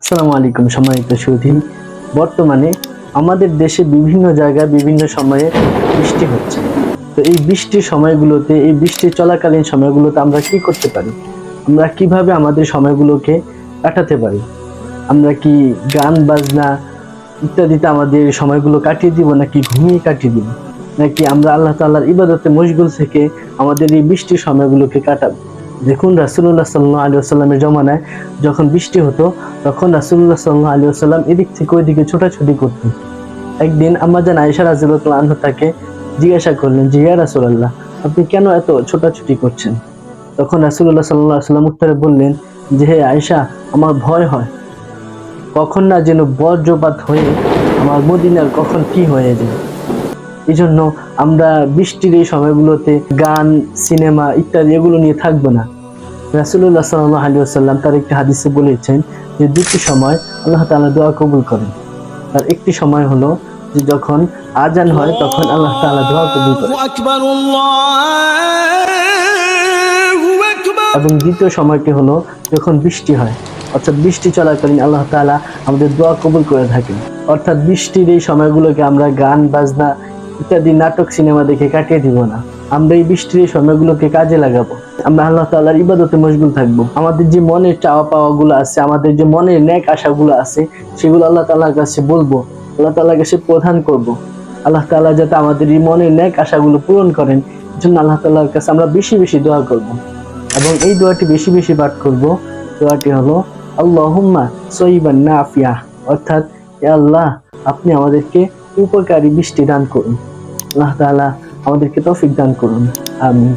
আসসালামু আলাইকুম সম্মানিত সুধী। বর্তমানে আমাদের দেশে বিভিন্ন জায়গায় বিভিন্ন সময়ে বৃষ্টি হচ্ছে। তো এই বৃষ্টির সময়গুলোতে, এই বৃষ্টি চলাকালীন সময়গুলোতে আমরা কি করতে পারি? আমরা কিভাবে আমাদের সময়গুলোকে কাটাতে পারি? আমরা কি গান বাজনা ইত্যাদিতে আমাদের সময়গুলো কাটিয়ে দিব, নাকি ঘুমিয়ে কাটিয়ে দিব, নাকি আমরা আল্লাহ তাআলার ইবাদতে মশগুল থেকে আমাদের এই বৃষ্টির সময়গুলোকে কাটাবো? দেখুন, রাসূলুল্লাহ সাল্লাল্লাহু আলাইহি ওয়াসাল্লামের জমানায় যখন বৃষ্টি হতো, তখন রাসূলুল্লাহ সাল্লাল্লাহু আলাইহি ওয়াসাল্লাম এদিক থেকে ওইদিকে ছোটাছুটি করতেন। একদিন আম্মাজান আয়েশা রাদিয়াল্লাহু আনহা তাকে জিজ্ঞাসা করলেন যে, ইয়া রাসূলুল্লাহ, আপনি কেন এত ছোটাছুটি করছেন? তখন রাসূলুল্লাহ সাল্লাল্লাহু আলাইহি ওয়াসাল্লাম উত্তরে বললেন যে, হে আয়েশা, আমার ভয় হয় কখন না যেন বজ্রপাত হয়ে আমার মদিনার কখন কি হয়ে যায়। এই জন্য আমরা বৃষ্টির এই সময়গুলোতে গান, সিনেমা ইত্যাদি এগুলো নিয়ে থাকবো না। রাসূলুল্লাহ সাল্লাল্লাহু আলাইহি ওয়াসাল্লাম তার একটি হাদিসে বলেছেন যে দুটি সময় আল্লাহ তাআলা দোয়া কবুল করেন। তার একটি সময় হলো যে যখন আজান হয় তখন আল্লাহ তাআলা দোয়া কবুল করেন, এবং দ্বিতীয় সময়টি হলো যখন বৃষ্টি হয়, অর্থাৎ বৃষ্টি চলাকালীন আল্লাহ তাআলা আমাদের দোয়া কবুল করে থাকেন। অর্থাৎ বৃষ্টির এই সময়গুলোকে আমরা গান বাজনা ইত্যাদি নাটক সিনেমা দেখে কাটিয়ে দিব না। আমরা এই বৃষ্টির এই সময়গুলোকে কাজে লাগাবো। আমরা আল্লাহ তাআলার ইবাদতে মশগুল থাকবো। আমাদের যে মনের চাওয়া পাওয়া গুলো আছে, আমাদের যে মনের নেক আশাগুলো আছে, সেগুলো আল্লাহ তাআলার কাছে বলবো, আল্লাহ তাআলার কাছে প্রদান করব। আল্লাহ তাআলা যাতে আমাদের এই মনের নেক আশাগুলো পূরণ করেন, এজন্য আল্লাহ তাআলার কাছে আমরা বেশি বেশি দোয়া করব। এবং এই দোয়াটি বেশি বেশি পাঠ করব। দোয়াটি হলো আল্লাহুম্মা সয়িবান নাফিয়া, অর্থাৎ হে আল্লাহ, আপনি আমাদেরকে উপকারী বৃষ্টি দান করুন। আল্লাহ তাআলা আমাদেরকে তৌফিক দান করুন। আমিন।